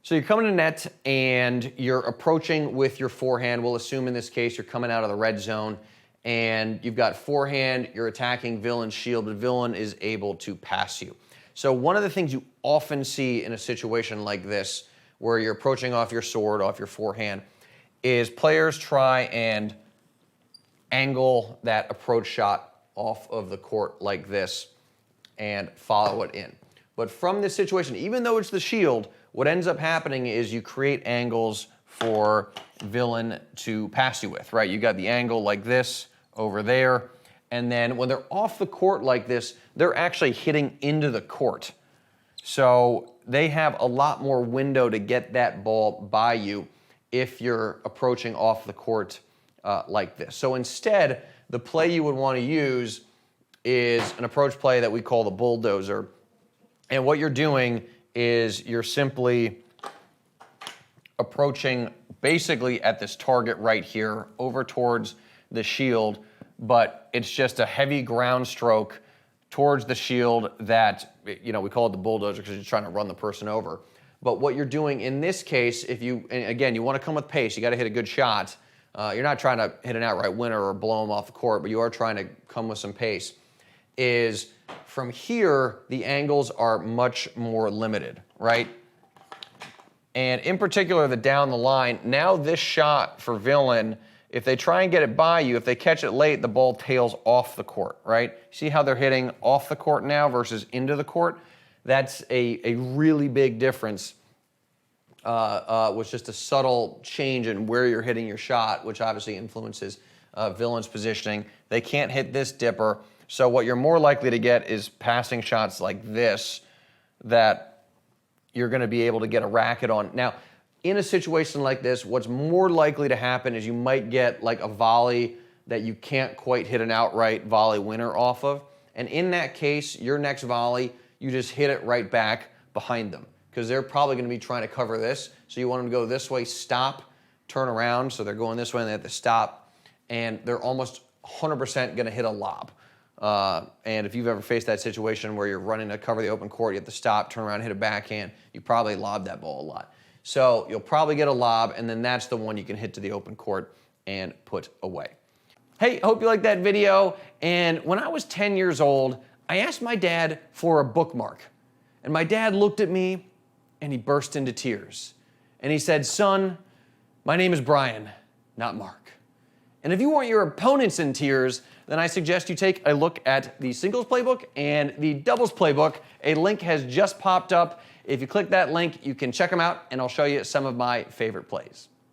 So you're coming to net and you're approaching with your forehand. We'll assume in this case you're coming out of the red zone and you've got forehand, you're attacking villain's shield, but villain is able to pass you. So one of the things you often see in a situation like this, where you're approaching off your sword, off your forehand, is players try and angle that approach shot off of the court like this and follow it in. But from this situation, even though it's the shield, what ends up happening is you create angles for villain to pass you with, right? You got the angle like this over there, and then when they're off the court like this, they're actually hitting into the court. So they have a lot more window to get that ball by you if you're approaching off the court like this. So instead, the play you would want to use is an approach play that we call the bulldozer. And what you're doing is you're simply approaching basically at this target right here over towards the shield, but it's just a heavy ground stroke towards the shield that, we call it the bulldozer because you're trying to run the person over. But what you're doing in this case, and again, you want to come with pace, you got to hit a good shot. You're not trying to hit an outright winner or blow them off the court, but you are trying to come with some pace, is from here, the angles are much more limited, right? And in particular, the down the line, now this shot for villain, if they try and get it by you, if they catch it late, the ball tails off the court, right? See how they're hitting off the court now versus into the court? That's a really big difference with just a subtle change in where you're hitting your shot, which obviously influences villain's positioning. They can't hit this dipper. So what you're more likely to get is passing shots like this that you're going to be able to get a racket on. Now, in a situation like this, what's more likely to happen is you might get like a volley that you can't quite hit an outright volley winner off of. And in that case, your next volley, you just hit it right back behind them because they're probably going to be trying to cover this. So you want them to go this way, stop, turn around. So they're going this way and they have to stop. And they're almost 100% going to hit a lob. And if you've ever faced that situation where you're running to cover the open court, you have to stop, turn around, hit a backhand, you probably lob that ball a lot. So you'll probably get a lob, and then that's the one you can hit to the open court and put away. Hey, I hope you liked that video. And when I was 10 years old, I asked my dad for a bookmark. And my dad looked at me, and he burst into tears. And he said, "Son, my name is Brian, not Mark." And if you want your opponents in tears, then I suggest you take a look at the singles playbook and the doubles playbook. A link has just popped up. If you click that link, you can check them out, and I'll show you some of my favorite plays.